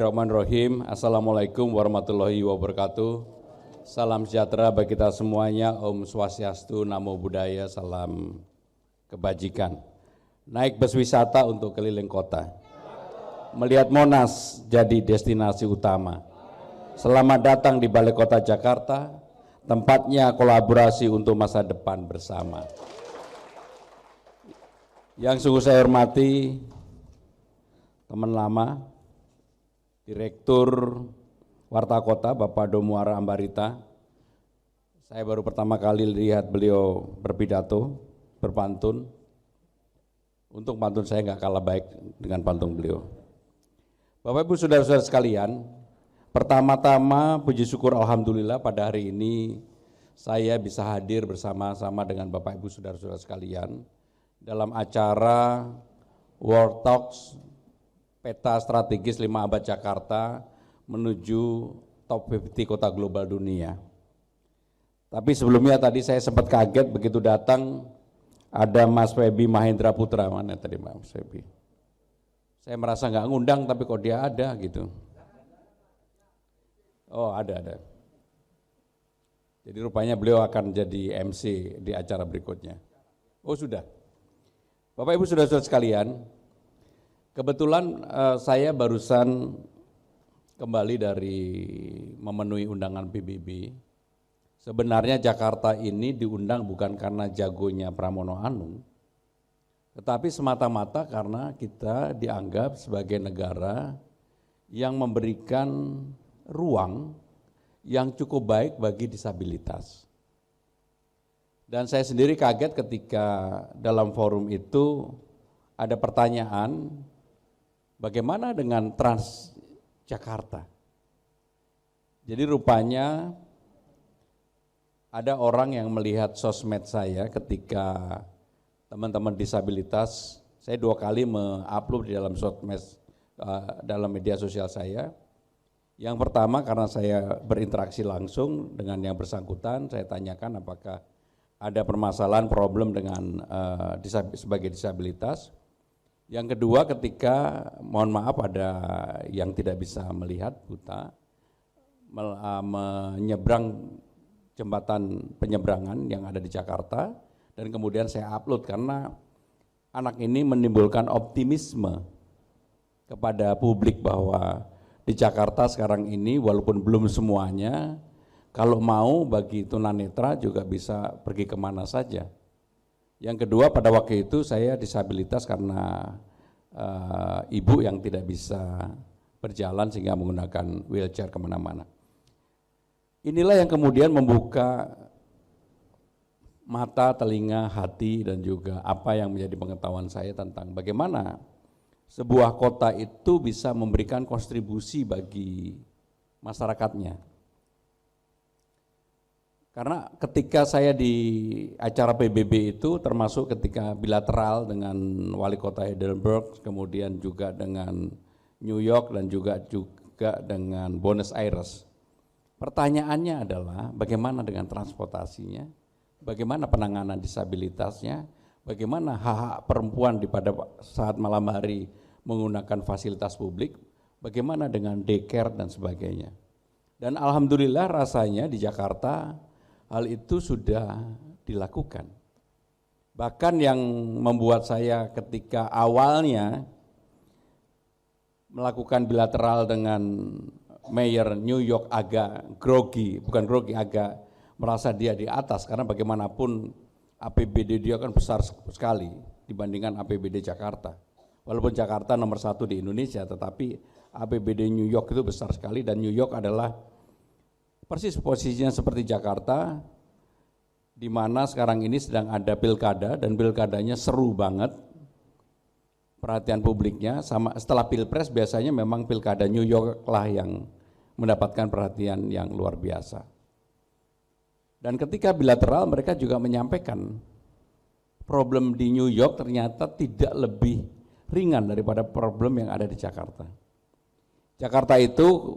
Bismillahirrahmanirrahim. Assalamualaikum warahmatullahi wabarakatuh. Salam sejahtera bagi kita semuanya. Om Swastiastu, Namo Buddhaya, salam kebajikan. Naik bus wisata untuk keliling kota. Melihat Monas jadi destinasi utama. Selamat datang di Balai Kota Jakarta, tempatnya kolaborasi untuk masa depan bersama. Yang sungguh saya hormati, teman lama, Direktur Warta Kota, Bapak Domuara Ambarita. Saya baru pertama kali lihat beliau berpidato, berpantun. Untung pantun saya nggak kalah baik dengan pantun beliau. Bapak Ibu Saudara-saudara sekalian, pertama-tama puji syukur Alhamdulillah pada hari ini saya bisa hadir bersama-sama dengan Bapak Ibu Saudara-saudara sekalian dalam acara World Talks Peta Strategis 5 Abad Jakarta menuju Top 50 Kota Global Dunia. Tapi sebelumnya tadi saya sempat kaget begitu datang ada Mas Febi Mahendra Putra, mana tadi Mas Febi? Saya merasa nggak ngundang tapi kok dia ada gitu. Oh ada. Jadi rupanya beliau akan jadi MC di acara berikutnya. Oh sudah. Bapak Ibu Saudara-saudara sekalian, kebetulan saya barusan kembali dari memenuhi undangan PBB. Sebenarnya Jakarta ini diundang bukan karena jagonya Pramono Anung, tetapi semata-mata karena kita dianggap sebagai negara yang memberikan ruang yang cukup baik bagi disabilitas. Dan saya sendiri kaget ketika dalam forum itu ada pertanyaan, bagaimana dengan Transjakarta? Jadi rupanya ada orang yang melihat sosmed saya ketika teman-teman disabilitas, saya 2 kali mengupload di dalam sosmed, dalam media sosial saya. Yang pertama karena saya berinteraksi langsung dengan yang bersangkutan, saya tanyakan apakah ada permasalahan problem dengan sebagai disabilitas. Yang kedua ketika mohon maaf ada yang tidak bisa melihat buta menyeberang jembatan penyeberangan yang ada di Jakarta, dan kemudian saya upload karena anak ini menimbulkan optimisme kepada publik bahwa di Jakarta sekarang ini walaupun belum semuanya, kalau mau bagi tunanetra juga bisa pergi kemana saja. Yang kedua pada waktu itu saya disabilitas karena ibu yang tidak bisa berjalan sehingga menggunakan wheelchair kemana-mana. Inilah yang kemudian membuka mata, telinga, hati dan juga apa yang menjadi pengetahuan saya tentang bagaimana sebuah kota itu bisa memberikan kontribusi bagi masyarakatnya. Karena ketika saya di acara PBB itu termasuk ketika bilateral dengan wali kota Heidelberg, kemudian juga dengan New York dan juga dengan Buenos Aires. Pertanyaannya adalah bagaimana dengan transportasinya, bagaimana penanganan disabilitasnya, bagaimana hak-hak perempuan pada saat malam hari menggunakan fasilitas publik, bagaimana dengan daycare dan sebagainya. Dan alhamdulillah rasanya di Jakarta hal itu sudah dilakukan. Bahkan yang membuat saya ketika awalnya melakukan bilateral dengan Mayor New York agak grogi, bukan grogi, agak merasa dia di atas karena bagaimanapun APBD dia kan besar sekali dibandingkan APBD Jakarta. Walaupun Jakarta nomor 1 di Indonesia, tetapi APBD New York itu besar sekali dan New York adalah persis posisinya seperti Jakarta, di mana sekarang ini sedang ada pilkada dan pilkadanya seru banget perhatian publiknya. Sama setelah pilpres biasanya memang pilkada New York lah yang mendapatkan perhatian yang luar biasa. Dan ketika bilateral mereka juga menyampaikan problem di New York ternyata tidak lebih ringan daripada problem yang ada di Jakarta. Jakarta itu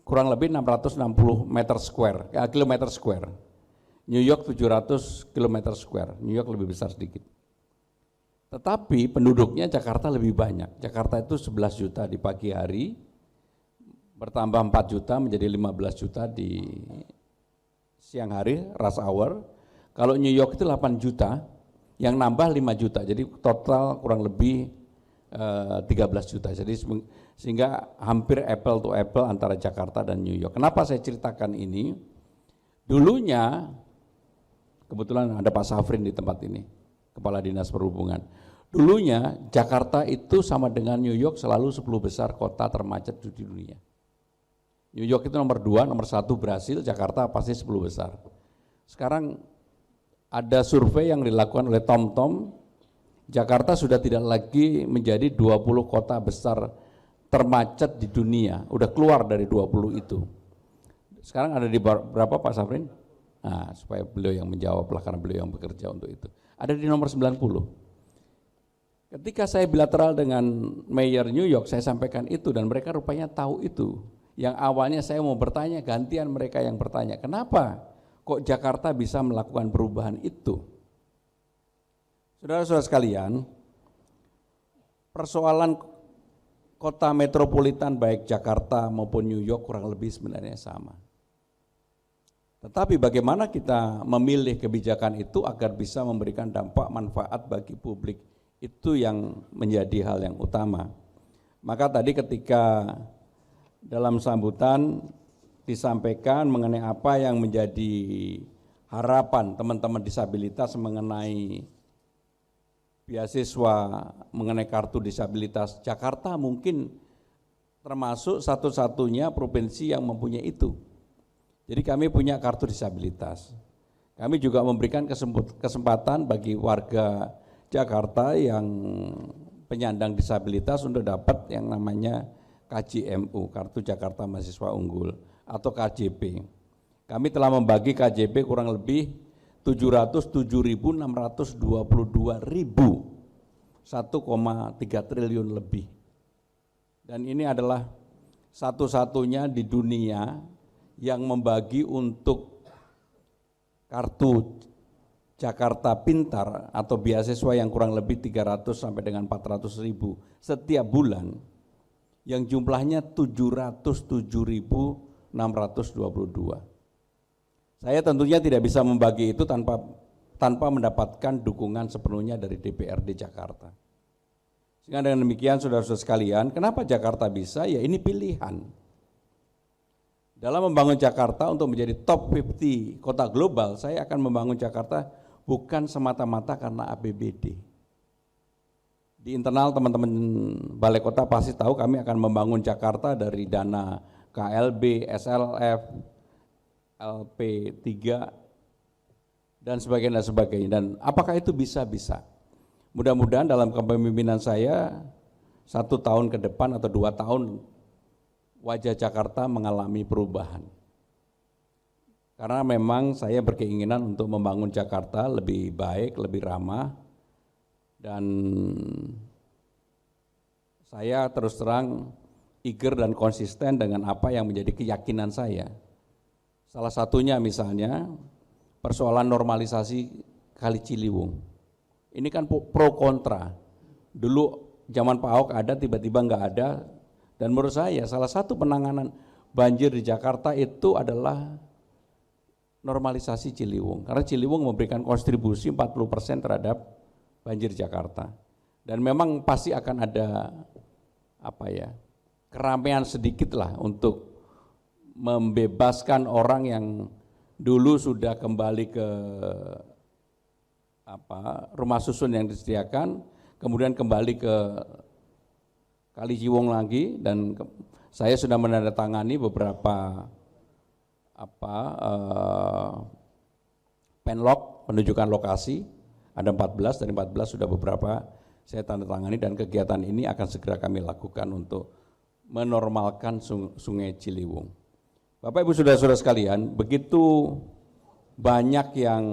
kurang lebih 660 kilometer square. New York 700 kilometer square. New York lebih besar sedikit. Tetapi penduduknya Jakarta lebih banyak. Jakarta itu 11 juta di pagi hari, bertambah 4 juta menjadi 15 juta di siang hari, rush hour. Kalau New York itu 8 juta, yang nambah 5 juta, jadi total kurang lebih 13 juta. Jadi sehingga hampir apple to apple antara Jakarta dan New York. Kenapa saya ceritakan ini? Dulunya, kebetulan ada Pak Safrin di tempat ini, Kepala Dinas Perhubungan. Dulunya Jakarta itu sama dengan New York selalu 10 besar kota termacet di dunia. New York itu nomor 2, nomor 1 Brasil, Jakarta pasti 10 besar. Sekarang ada survei yang dilakukan oleh TomTom, Jakarta sudah tidak lagi menjadi 20 kota besar termacet di dunia, udah keluar dari 20 itu. Sekarang ada di berapa Pak Safrin? Nah, supaya beliau yang menjawab lah karena beliau yang bekerja untuk itu. Ada di nomor 90. Ketika saya bilateral dengan Mayor New York, saya sampaikan itu dan mereka rupanya tahu itu. Yang awalnya saya mau bertanya, gantian mereka yang bertanya, kenapa kok Jakarta bisa melakukan perubahan itu? Saudara-saudara sekalian, persoalan kota metropolitan baik Jakarta maupun New York kurang lebih sebenarnya sama. Tetapi bagaimana kita memilih kebijakan itu agar bisa memberikan dampak manfaat bagi publik, itu yang menjadi hal yang utama. Maka tadi ketika dalam sambutan disampaikan mengenai apa yang menjadi harapan teman-teman disabilitas mengenai beasiswa, mengenai kartu disabilitas, Jakarta mungkin termasuk satu-satunya provinsi yang mempunyai itu. Jadi kami punya kartu disabilitas. Kami juga memberikan kesempatan bagi warga Jakarta yang penyandang disabilitas untuk dapat yang namanya KJMU, Kartu Jakarta Mahasiswa Unggul, atau KJP. Kami telah membagi KJP kurang lebih 707.622.000, 1,3 triliun lebih. Dan ini adalah satu-satunya di dunia yang membagi untuk kartu Jakarta Pintar atau beasiswa yang kurang lebih 300 sampai dengan 400 ribu setiap bulan, yang jumlahnya 707.622. Saya tentunya tidak bisa membagi itu tanpa mendapatkan dukungan sepenuhnya dari DPRD Jakarta. Sehingga dengan demikian saudara-saudara sekalian, kenapa Jakarta bisa? Ya ini pilihan. Dalam membangun Jakarta untuk menjadi top 50 kota global, saya akan membangun Jakarta bukan semata-mata karena APBD. Di internal teman-teman Balai Kota pasti tahu kami akan membangun Jakarta dari dana KLB, SLF, LP3, dan sebagainya. Dan apakah itu bisa? Mudah-mudahan dalam kepemimpinan saya 1 tahun ke depan atau 2 tahun wajah Jakarta mengalami perubahan. Karena memang saya berkeinginan untuk membangun Jakarta lebih baik, lebih ramah, dan saya terus terang eager dan konsisten dengan apa yang menjadi keyakinan saya. Salah satunya misalnya persoalan normalisasi Kali Ciliwung. Ini kan pro kontra. Dulu zaman Pak Ahok ada, tiba-tiba nggak ada. Dan menurut saya salah satu penanganan banjir di Jakarta itu adalah normalisasi Ciliwung. Karena Ciliwung memberikan kontribusi 40% terhadap banjir Jakarta. Dan memang pasti akan ada keramaian sedikit lah untuk membebaskan orang yang dulu sudah kembali ke rumah susun yang disediakan, kemudian kembali ke Kali Ciliwung lagi, dan saya sudah menandatangani beberapa penlog penunjukan lokasi, ada 14, dari 14 sudah beberapa saya tandatangani, dan kegiatan ini akan segera kami lakukan untuk menormalkan Sungai Ciliwung. Bapak Ibu Saudara-saudara sekalian, begitu banyak yang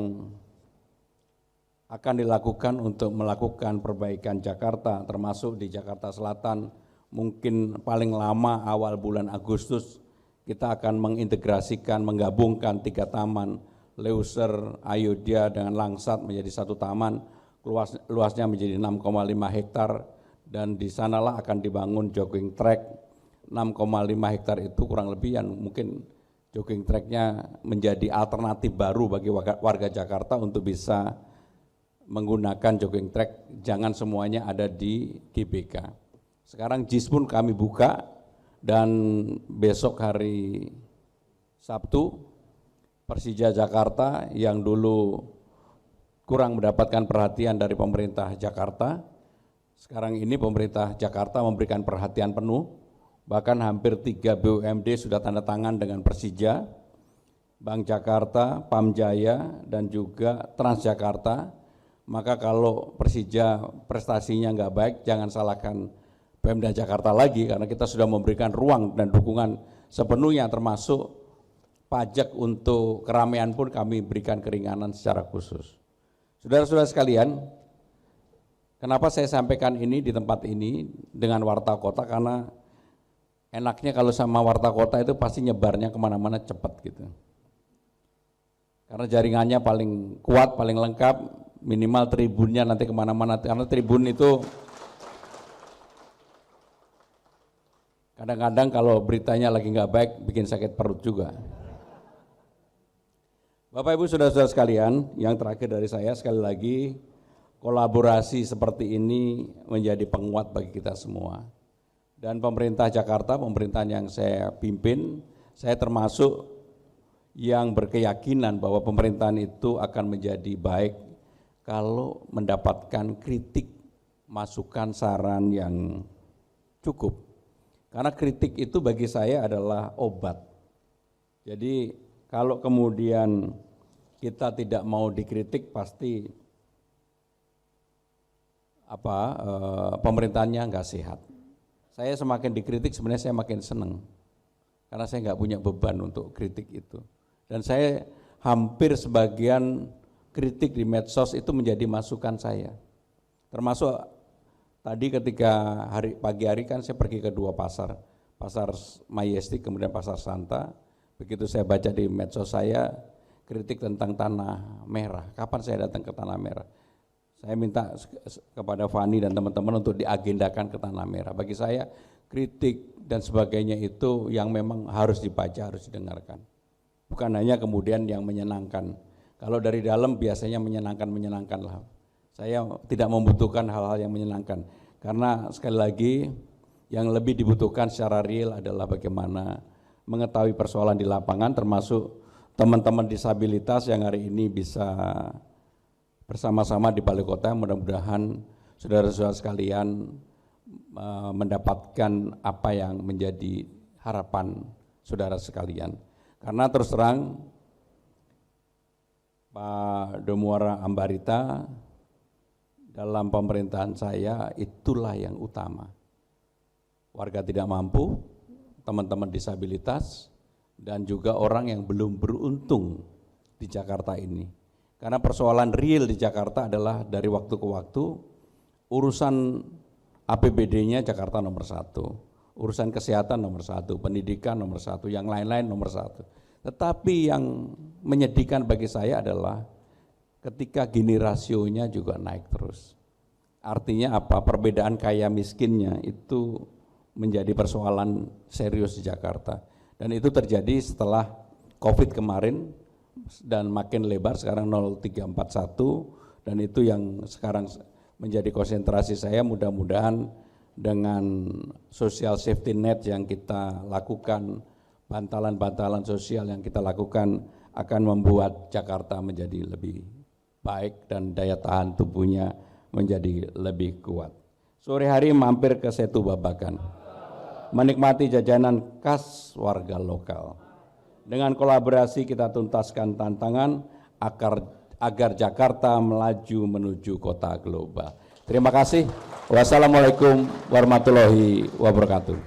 akan dilakukan untuk melakukan perbaikan Jakarta, termasuk di Jakarta Selatan. Mungkin paling lama awal bulan Agustus kita akan mengintegrasikan, menggabungkan 3 taman, Leuser, Ayodhya dengan Langsat menjadi 1 taman, luasnya menjadi 6,5 hektar, dan di sanalah akan dibangun jogging track, 6,5 hektar itu kurang lebih yang mungkin jogging tracknya menjadi alternatif baru bagi warga Jakarta untuk bisa menggunakan jogging track, jangan semuanya ada di GBK. Sekarang JIS pun kami buka dan besok hari Sabtu Persija Jakarta yang dulu kurang mendapatkan perhatian dari pemerintah Jakarta, sekarang ini pemerintah Jakarta memberikan perhatian penuh, bahkan hampir 3 BUMD sudah tanda tangan dengan Persija, Bank Jakarta, Pamjaya, dan juga Transjakarta. Maka kalau Persija prestasinya nggak baik, jangan salahkan Pemda Jakarta lagi, karena kita sudah memberikan ruang dan dukungan sepenuhnya, termasuk pajak untuk keramaian pun kami berikan keringanan secara khusus. Saudara-saudara sekalian, kenapa saya sampaikan ini di tempat ini dengan Warta Kota, karena enaknya kalau sama Warta Kota itu pasti nyebarnya kemana-mana cepat gitu. Karena jaringannya paling kuat, paling lengkap, minimal tribunnya nanti kemana-mana, karena tribun itu kadang-kadang kalau beritanya lagi nggak baik bikin sakit perut juga. Bapak Ibu saudara-saudara sekalian, yang terakhir dari saya sekali lagi, kolaborasi seperti ini menjadi penguat bagi kita semua. Dan pemerintah Jakarta, pemerintahan yang saya pimpin, saya termasuk yang berkeyakinan bahwa pemerintahan itu akan menjadi baik kalau mendapatkan kritik, masukan, saran yang cukup. Karena kritik itu bagi saya adalah obat. Jadi kalau kemudian kita tidak mau dikritik, pasti pemerintahannya nggak sehat. Saya semakin dikritik sebenarnya saya makin senang, karena saya nggak punya beban untuk kritik itu. Dan saya hampir sebagian kritik di medsos itu menjadi masukan saya. Termasuk tadi ketika pagi hari kan saya pergi ke 2 pasar, Pasar Majestic kemudian Pasar Santa. Begitu saya baca di medsos saya kritik tentang Tanah Merah, kapan saya datang ke Tanah Merah? Saya minta kepada Fani dan teman-teman untuk diagendakan ke Tanah Merah. Bagi saya kritik dan sebagainya itu yang memang harus dibaca, harus didengarkan. Bukan hanya kemudian yang menyenangkan. Kalau dari dalam biasanya menyenangkan lah. Saya tidak membutuhkan hal-hal yang menyenangkan. Karena sekali lagi yang lebih dibutuhkan secara real adalah bagaimana mengetahui persoalan di lapangan, termasuk teman-teman disabilitas yang hari ini bisa bersama-sama di Balai Kota. Mudah-mudahan saudara-saudara sekalian mendapatkan apa yang menjadi harapan saudara sekalian. Karena terus terang Pak Domuara Ambarita dalam pemerintahan saya itulah yang utama. Warga tidak mampu, teman-teman disabilitas, dan juga orang yang belum beruntung di Jakarta ini. Karena persoalan real di Jakarta adalah dari waktu ke waktu, urusan APBD-nya Jakarta nomor 1, urusan kesehatan nomor 1, pendidikan nomor 1, yang lain-lain nomor 1. Tetapi yang menyedihkan bagi saya adalah ketika gini rasionya juga naik terus. Artinya apa? Perbedaan kaya miskinnya itu menjadi persoalan serius di Jakarta. Dan itu terjadi setelah COVID kemarin dan makin lebar sekarang 0,341, dan itu yang sekarang menjadi konsentrasi saya. Mudah-mudahan dengan social safety net yang kita lakukan, bantalan-bantalan sosial yang kita lakukan akan membuat Jakarta menjadi lebih baik dan daya tahan tubuhnya menjadi lebih kuat. Sore hari mampir ke Setu Babakan, menikmati jajanan khas warga lokal. Dengan kolaborasi kita tuntaskan tantangan agar Jakarta melaju menuju kota global. Terima kasih. Wassalamualaikum warahmatullahi wabarakatuh.